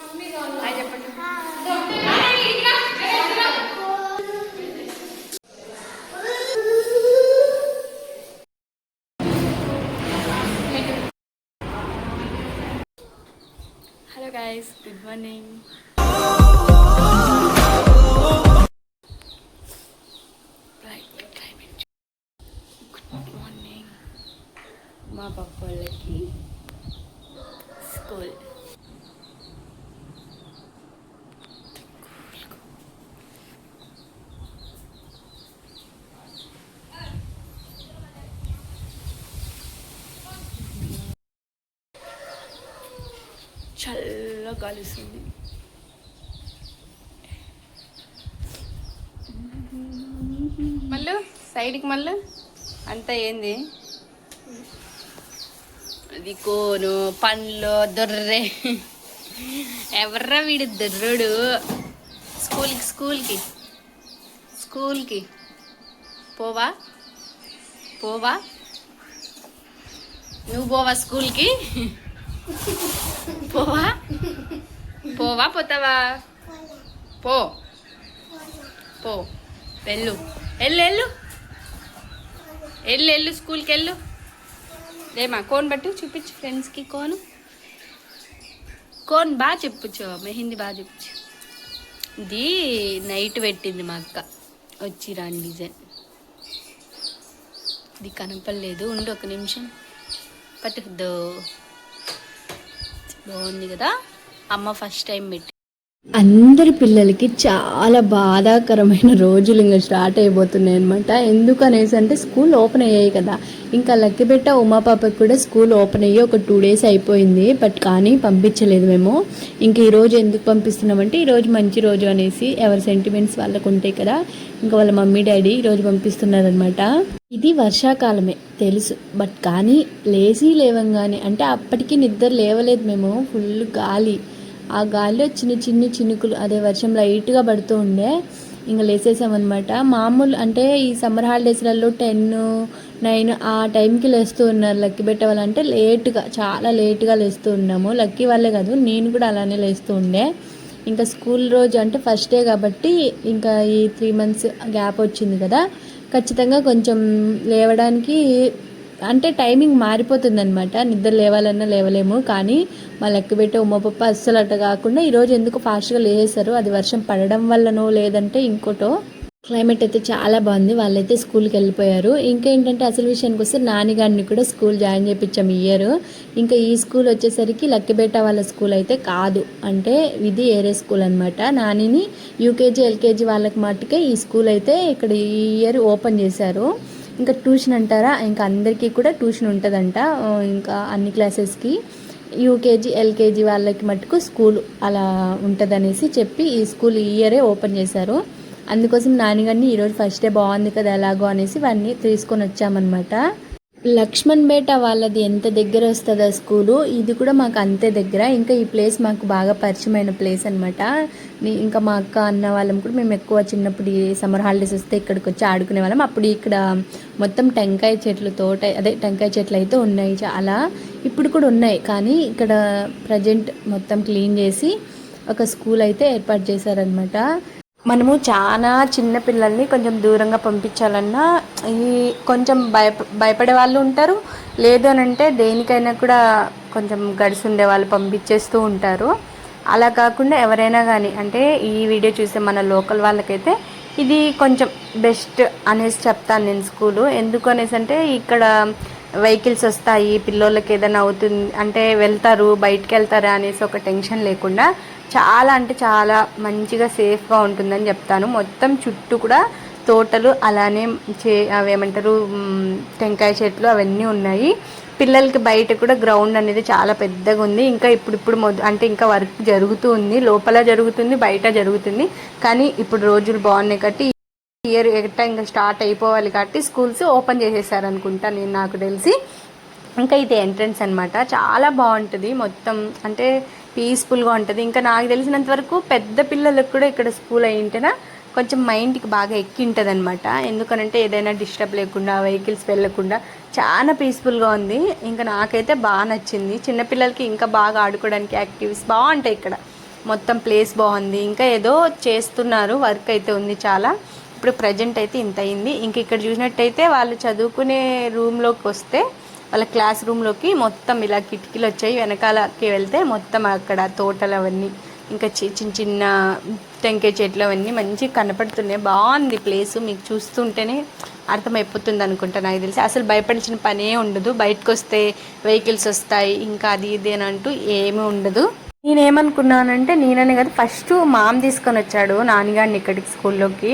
Hi చెప్పండి. Hello guys, good morning. Good morning. మా పాప వాళ్ళకి స్కూల్. చల్లగా కలుస్తుంది. మళ్ళీ సైడ్కి మళ్ళీ అంతా ఏంది అది కోను పండ్లు దొర్రే. ఎవర్రా వీడు దొర్రుడు. స్కూల్కి స్కూల్కి పోవా పోవా నువ్వు పోవా స్కూల్కి? పోవా పోవా పోతావా? పో పో వెళ్ళు వెళ్ళు వెళ్ళు వెళ్ళు వెళ్ళు స్కూల్కి వెళ్ళు. ఏమా కోన్ బట్టు చూపించు ఫ్రెండ్స్కి. కోన్ బాగా చెప్పచ్చు, మెహందీ బాగా చెప్పచ్చు. ఇది నైట్ పెట్టింది మా అక్క వచ్చి రాని డిజైన్. ఇది కనపడలేదు, ఉండు ఒక నిమిషం. పట్టుకుద్దో. బాగుంది కదా, అమ్మ ఫస్ట్ టైం పెట్టి. అందరి పిల్లలకి చాలా బాధాకరమైన రోజులు ఇంకా స్టార్ట్ అయిపోతున్నాయి అనమాట. ఎందుకనేసి అంటే స్కూల్ ఓపెన్ అయ్యాయి కదా. ఇంకా లక్కిబెట్ట ఉమా పాపకి కూడా స్కూల్ ఓపెన్ అయ్యి ఒక 2 days అయిపోయింది. బట్ కానీ పంపించలేదు మేము. ఇంకా ఈరోజు ఎందుకు పంపిస్తున్నామంటే ఈరోజు మంచి రోజు అనేసి, ఎవరి సెంటిమెంట్స్ వాళ్ళకు ఉంటాయి కదా. ఇంకా వాళ్ళ మమ్మీ డాడీ ఈరోజు పంపిస్తున్నారనమాట. ఇది వర్షాకాలమే తెలుసు, బట్ కానీ లేవంగానే అంటే అప్పటికి నిద్ర లేవలేదు మేము. ఫుల్ గాలి, ఆ గాలిలో చిన్న చినుకులు, అదే వర్షం లైట్గా పడుతూ ఉండే. ఇంకా లేసేసామన్నమాట. మామూలు అంటే ఈ సమ్మర్ హాలిడేస్లలో 10, 9 ఆ టైంకి లేస్తూ ఉన్నారు లక్కీ బెట్ట వాళ్ళు. అంటే లేటుగా, చాలా లేటుగా లేస్తూ ఉన్నాము. లక్కీ వాళ్ళే కాదు, నేను కూడా అలానే లేస్తూ ఉండే. ఇంకా స్కూల్ రోజు అంటే ఫస్ట్ డే కాబట్టి ఇంకా ఈ 3 months గ్యాప్ వచ్చింది కదా, ఖచ్చితంగా కొంచెం లేవడానికి అంటే టైమింగ్ మారిపోతుంది అనమాట. నిద్ర లేవాలన్నా లేవలేము. కానీ మా లెక్కబెట్టే ఉమ్మ పప్ప అస్సలు అట్ట కాకుండా ఈరోజు ఎందుకు ఫాస్ట్గా లేసేశారు. అది వర్షం పడడం వల్లనో లేదంటే ఇంకోటో. క్లైమేట్ అయితే చాలా బాగుంది. వాళ్ళైతే స్కూల్కి వెళ్ళిపోయారు. ఇంకా ఏంటంటే అసలు విషయానికి వస్తే నానిగారిని కూడా స్కూల్ జాయిన్ చేయించాము ఈ ఇయర్. ఇంకా ఈ స్కూల్ వచ్చేసరికి లక్కిబేట వాళ్ళ స్కూల్ అయితే కాదు, అంటే ఇది ఏరే స్కూల్ అనమాట. నానిని యూకేజీ ఎల్కేజీ వాళ్ళకి మట్టుకే ఈ స్కూల్ అయితే ఇక్కడ ఈ ఇయర్ ఓపెన్ చేశారు. ఇంకా ట్యూషన్ అంటారా, ఇంకా అందరికీ కూడా ట్యూషన్ ఉంటుందంట. ఇంకా అన్ని క్లాసెస్కి యూకేజీ ఎల్కేజీ వాళ్ళకి మటుకు స్కూల్ అలా ఉంటుందనేసి చెప్పి ఈ స్కూల్ ఈ ఇయరే ఓపెన్ చేశారు. అందుకోసం నాన్నగారిని ఈరోజు ఫస్ట్ డే బాగుంది కదా ఎలాగో అనేసి వాడిని తీసుకొని వచ్చామన్నమాట. లక్ష్మణ్ బేట వాళ్ళది ఎంత దగ్గర వస్తుందా స్కూలు, ఇది కూడా మాకు అంతే దగ్గర. ఇంకా ఈ ప్లేస్ మాకు బాగా పరిచయమైన ప్లేస్ అనమాట. ఇంకా మా అక్క అన్న వాళ్ళం కూడా మేము ఎక్కువ చిన్నప్పుడు ఈ సమ్మర్ హాలిడేస్ వస్తే ఇక్కడికి వచ్చి ఆడుకునే వాళ్ళం. అప్పుడు ఇక్కడ మొత్తం టెంకాయ చెట్లు తోట, అదే టెంకాయ చెట్లు అయితే ఉన్నాయి చాలా. ఇప్పుడు కూడా ఉన్నాయి, కానీ ఇక్కడ ప్రజెంట్ మొత్తం క్లీన్ చేసి ఒక స్కూల్ అయితే ఏర్పాటు చేశారనమాట. మనము చాలా చిన్న పిల్లల్ని కొంచెం దూరంగా పంపించాలన్నా ఈ కొంచెం భయపడే వాళ్ళు ఉంటారు. లేదు అని అంటే దేనికైనా కూడా కొంచెం గడిసి ఉండే వాళ్ళు పంపించేస్తూ ఉంటారు. అలా కాకుండా ఎవరైనా కానీ అంటే ఈ వీడియో చూసే మన లోకల్ వాళ్ళకైతే ఇది కొంచెం బెస్ట్ అనేసి చెప్తాను నేను స్కూలు. ఎందుకు అనేసి అంటే ఇక్కడ వెహికల్స్ వస్తాయి, పిల్లోళ్ళకి ఏదైనా అవుతుంది అంటే వెళ్తారు, బయటికి వెళ్తారా అనేసి ఒక టెన్షన్ లేకుండా చాలా అంటే చాలా మంచిగా సేఫ్గా ఉంటుందని చెప్తాను. మొత్తం చుట్టూ కూడా తోటలు, అలానే అవేమంటారు టెంకాయ చెట్లు అవన్నీ ఉన్నాయి. పిల్లలకి బయట కూడా గ్రౌండ్ అనేది చాలా పెద్దగా ఉంది. ఇంకా ఇప్పుడు అంటే ఇంకా వర్క్ జరుగుతూ ఉంది, లోపల జరుగుతుంది, బయట జరుగుతుంది. కానీ ఇప్పుడు రోజులు బాగున్నాయి కాబట్టి ఇయర్ ఎట్లా ఇంకా స్టార్ట్ అయిపోవాలి కాబట్టి స్కూల్స్ ఓపెన్ చేసేసారనుకుంటా నేను, నాకు తెలిసి. ఇంకా ఇది ఎంట్రన్స్ అనమాట. చాలా బాగుంటుంది, మొత్తం అంటే పీస్ఫుల్గా ఉంటుంది. ఇంకా నాకు తెలిసినంత వరకు పెద్ద పిల్లలకు కూడా ఇక్కడ స్కూల్ అయ్యింటేనా కొంచెం మైండ్కి బాగా ఎక్కింటుంది అనమాట. ఎందుకనంటే ఏదైనా డిస్టర్బ్ లేకుండా, వెహికల్స్ వెళ్ళకుండా చాలా పీస్ఫుల్గా ఉంది. ఇంకా నాకైతే బాగా నచ్చింది. చిన్నపిల్లలకి ఇంకా బాగా ఆడుకోవడానికి యాక్టివిటీస్ బాగుంటాయి ఇక్కడ. మొత్తం ప్లేస్ బాగుంది. ఇంకా ఏదో చేస్తున్నారు, వర్క్ అయితే ఉంది చాలా. ఇప్పుడు ప్రజెంట్ అయితే ఇంత అయింది. ఇంక ఇక్కడ చూసినట్టయితే వాళ్ళు చదువుకునే రూమ్లోకి వస్తే వాళ్ళ క్లాస్ రూమ్లోకి మొత్తం ఇలా కిటికీలు వచ్చాయి. వెనకాలకి వెళ్తే మొత్తం అక్కడ తోటలు అవన్నీ, ఇంకా చిన్న చిన్న టెంకాయ చెట్లు అవన్నీ మంచిగా కనపడుతున్నాయి. బాగుంది ప్లేసు, మీకు చూస్తుంటేనే అర్థమైపోతుంది అనుకుంటా నాకు తెలిసి. అసలు భయపడిచిన పనే ఉండదు. బయటకు వస్తే వెహికల్స్ వస్తాయి, ఇంకా అది ఇది అని అంటూ ఏమీ ఉండదు. నేనేమనుకున్నానంటే, నేననే కదా ఫస్ట్ మామ తీసుకొని వచ్చాడు నాన్నగారిని ఇక్కడికి స్కూల్లోకి.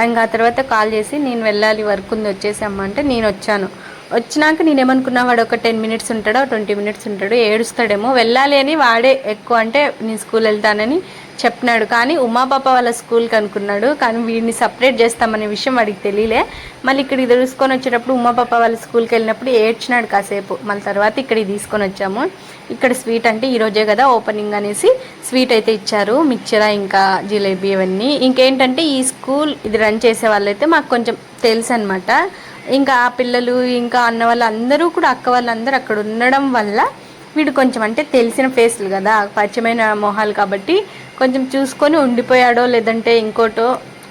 ఇంకా ఆ తర్వాత కాల్ చేసి నేను వెళ్ళాలి, వర్క్ ఉంది వచ్చేసామ్మా అంటే నేను వచ్చాను. వచ్చినాక నేనేమనుకున్నా, వాడు ఒక 10 మినిట్స్ ఉంటాడో 20 మినిట్స్ ఉంటాడు, ఏడుస్తాడేమో, వెళ్ళాలి అని వాడే ఎక్కువ అంటే నేను స్కూల్ వెళ్తానని చెప్పినాడు. కానీ ఉమాపాప వాళ్ళ స్కూల్కి అనుకున్నాడు, కానీ వీడిని సపరేట్ చేస్తామనే విషయం వాడికి తెలియలే. మళ్ళీ ఇక్కడికి తెలుసుకొని వచ్చేటప్పుడు ఉమాపాప వాళ్ళ స్కూల్కి వెళ్ళినప్పుడు ఏడ్చినాడు కాసేపు. మళ్ళీ తర్వాత ఇక్కడికి తీసుకొని వచ్చాము. ఇక్కడ స్వీట్ అంటే ఈరోజే కదా ఓపెనింగ్ అనేసి స్వీట్ అయితే ఇచ్చారు, మిక్చర్ ఇంకా జిలేబీ అవన్నీ. ఇంకేంటంటే ఈ స్కూల్ ఇది రన్ చేసే వాళ్ళైతే మాకు కొంచెం తెలుసు అనమాట. ఇంకా ఆ పిల్లలు ఇంకా అన్న వాళ్ళు అందరూ కూడా, అక్క వాళ్ళందరూ అక్కడ ఉండడం వల్ల వీడు కొంచెం అంటే తెలిసిన ఫేస్లు కదా, పరిచయమైన మొహాలు కాబట్టి కొంచెం చూసుకొని ఉండిపోయాడో లేదంటే ఇంకోటో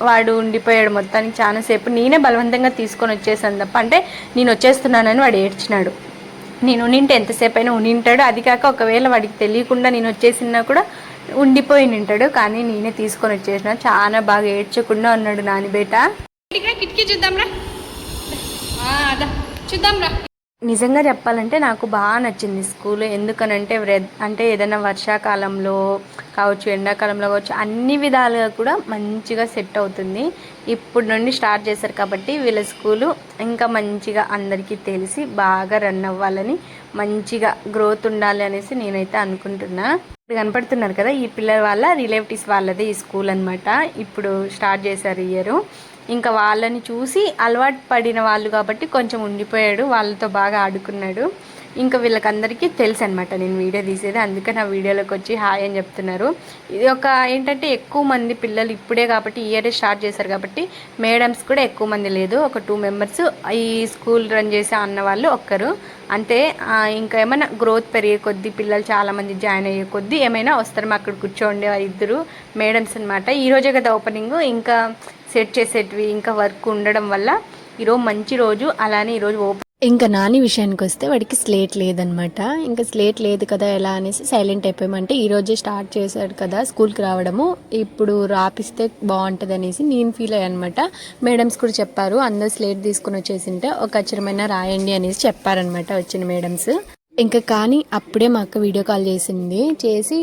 వాడు ఉండిపోయాడు మొత్తానికి చాలాసేపు. నేనే బలవంతంగా తీసుకొని వచ్చేసాను తప్ప, అంటే నేను వచ్చేస్తున్నానని వాడు ఏడ్చినాడు. నేను ఉనింటే ఎంతసేపు అయినా ఉనింటాడు. అది కాక ఒకవేళ వాడికి తెలియకుండా నేను వచ్చేసినా కూడా ఉండిపోయి ఉంటాడు. కానీ నేనే తీసుకొని వచ్చేసిన. చాలా బాగా ఏడ్చకుండా ఉన్నాడు నాని బేట. కిటికీ చూద్దాంరా, చూద్దాంరా. నిజంగా చెప్పాలంటే నాకు బాగా నచ్చింది స్కూల్. ఎందుకనంటే అంటే ఏదైనా వర్షాకాలంలో కావచ్చు, ఎండాకాలంలో కావచ్చు, అన్ని విధాలుగా కూడా మంచిగా సెట్ అవుతుంది. ఇప్పుడు నుండి స్టార్ట్ చేశారు కాబట్టి వీళ్ళ స్కూలు ఇంకా మంచిగా అందరికీ తెలిసి బాగా రన్ అవ్వాలని, మంచిగా గ్రోత్ ఉండాలి అనేసి నేనైతే అనుకుంటున్నా. ఇప్పుడు కనపడుతున్నారు కదా, ఈ పిల్లల వాళ్ళ రిలేటివ్స్ వాళ్ళది ఈ స్కూల్ అనమాట. ఇప్పుడు స్టార్ట్ చేశారు ఇయర్. ఇంకా వాళ్ళని చూసి అలవాటు పడిన వాళ్ళు కాబట్టి కొంచెం ఉండిపోయాడు, వాళ్ళతో బాగా ఆడుకున్నాడు. ఇంకా వీళ్ళకందరికీ తెలుసు అనమాట నేను వీడియో తీసేది, అందుకే నా వీడియోలోకి వచ్చి హాయ్ అని చెప్తున్నారు. ఇది ఒక ఏంటంటే ఎక్కువ మంది పిల్లలు ఇప్పుడే కాబట్టి, ఇయరే స్టార్ట్ చేశారు కాబట్టి మేడమ్స్ కూడా ఎక్కువ మంది లేదు, ఒక 2 మెంబర్స్. ఈ స్కూల్ రన్ చేసే అన్న వాళ్ళు ఒక్కరు అంతే. ఇంకా ఏమైనా గ్రోత్ పెరిగే కొద్దీ, పిల్లలు చాలామంది జాయిన్ అయ్యే కొద్దీ ఏమైనా వస్తారు. మా అక్కడ కూర్చోండే 2 మేడమ్స్ అనమాట. ఈరోజే కదా ఓపెనింగ్, ఇంకా సెట్ చేసేటివి ఇంకా వర్క్ ఉండడం వల్ల ఈరోజు మంచి రోజు. అలానే ఈరోజు ఓపెన్. ఇంకా నాని విషయానికి వస్తే వాడికి స్లేట్ లేదనమాట. ఇంకా స్లేట్ లేదు కదా ఎలా అనేసి సైలెంట్ అయిపోయామంటే, ఈరోజే స్టార్ట్ చేశాడు కదా స్కూల్కి రావడము, ఇప్పుడు రాపిస్తే బాగుంటుంది అనేసి నేను ఫీల్ అయ్యాను అనమాట. మేడమ్స్ కూడా చెప్పారు, అందరూ స్లేట్ తీసుకుని వచ్చేసింటే ఒక అక్షరమైనా రాయండి అనేసి చెప్పారనమాట వచ్చిన మేడమ్స్. ఇంకా కానీ అప్పుడే మా అక్క వీడియో కాల్ చేసి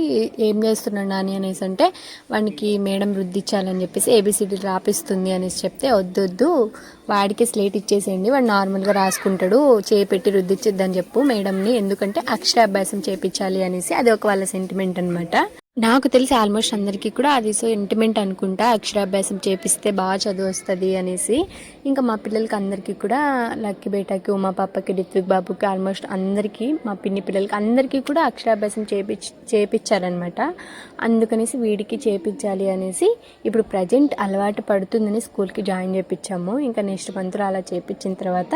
ఏం చేస్తున్నాడు నాని అనేసి అంటే, వానికి మేడం రుద్దిచ్చాలని చెప్పేసి ఏబిసిడి రాపిస్తుంది అనేసి చెప్తే, వద్దొద్దు వాడికి స్లేట్ ఇచ్చేసేయండి, వాడు నార్మల్గా రాసుకుంటాడు, చేపెట్టి రుద్దిచ్చిద్దని చెప్పు మేడంని, ఎందుకంటే అక్షరాభ్యాసం చేపించాలి అనేసి. అది ఒక వాళ్ళ సెంటిమెంట్ అనమాట. నాకు తెలిసి ఆల్మోస్ట్ అందరికీ కూడా అది సెంటిమెంట్ అనుకుంటా, అక్షరాభ్యాసం చేపిస్తే బాగా చదువు వస్తుంది అనేసి. ఇంకా మా పిల్లలకి అందరికీ కూడా, లక్కీ బేటాకి, ఉమా పాపకి, రిత్విక్ బాబుకి, ఆల్మోస్ట్ అందరికీ, మా పిన్ని పిల్లలకి అందరికీ కూడా అక్షరాభ్యాసం చేపించారనమాట. అందుకనేసి వీడికి చేపించాలి అనేసి ఇప్పుడు ప్రజెంట్ అలవాటు పడుతుందని స్కూల్కి జాయిన్ చేయించాము. ఇంకా నెక్స్ట్ మంత్లో అలా చేయించిన తర్వాత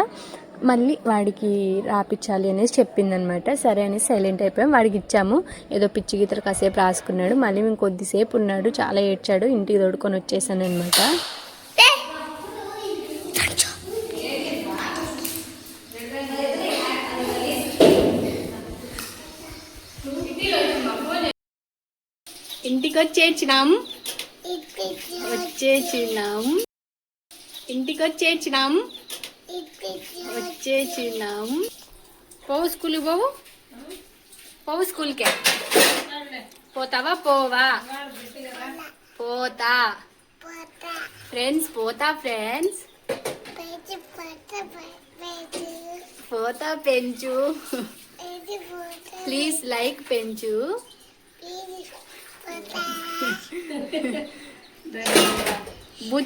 మళ్ళీ వాడికి రాపించాలి అనేసి చెప్పిందనమాట. సరే అనేసి సైలెంట్ అయిపోయాం. వాడికి ఇచ్చాము, ఏదో పిచ్చి గీతలు కాసేపు రాసుకున్నాడు. మళ్ళీ మేము కొద్దిసేపు ఉన్నాడు, చాలా ఏడ్చాడు, ఇంటికి తోడుకొని వచ్చేసాను అనమాట. ఇంటికి వచ్చేసినాం పోవు స్కూల్కి పోవు స్కూల్కే పోతావా? పోతా ఫ్రెండ్స్, పోతా పెంచు, ప్లీజ్ లైక్ పెంచు.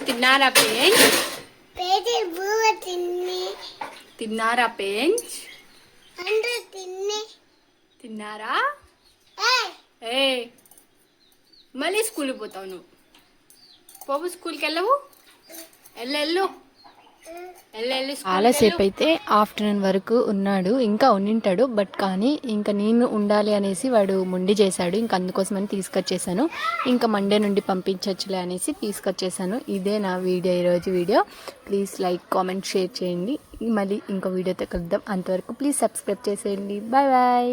తిన్నారా పెంచ్? తిన్నారా పెంచ్? తిన్నారా? ఏ మళ్ళీ స్కూల్కి పోతావు నువ్వు? పోవు స్కూల్కి వెళ్ళవు? వెళ్ళు. చాలాసేపు అయితే ఆఫ్టర్నూన్ వరకు ఉన్నాడు, ఇంకా ఉండింటాడు. బట్ కానీ ఇంకా నేను ఉండాలి అనేసి వాడు మొండి చేశాడు. ఇంకా అందుకోసమని తీసుకొచ్చేసాను. ఇంకా మండే నుండి పంపించవచ్చులే అనేసి తీసుకొచ్చేసాను. ఇదే నా వీడియో, ఈరోజు video. Please like, comment, share చేయండి. మళ్ళీ ఇంకో వీడియోతో కలుద్దాం. అంతవరకు ప్లీజ్ సబ్స్క్రైబ్ చేసేయండి. Bye bye.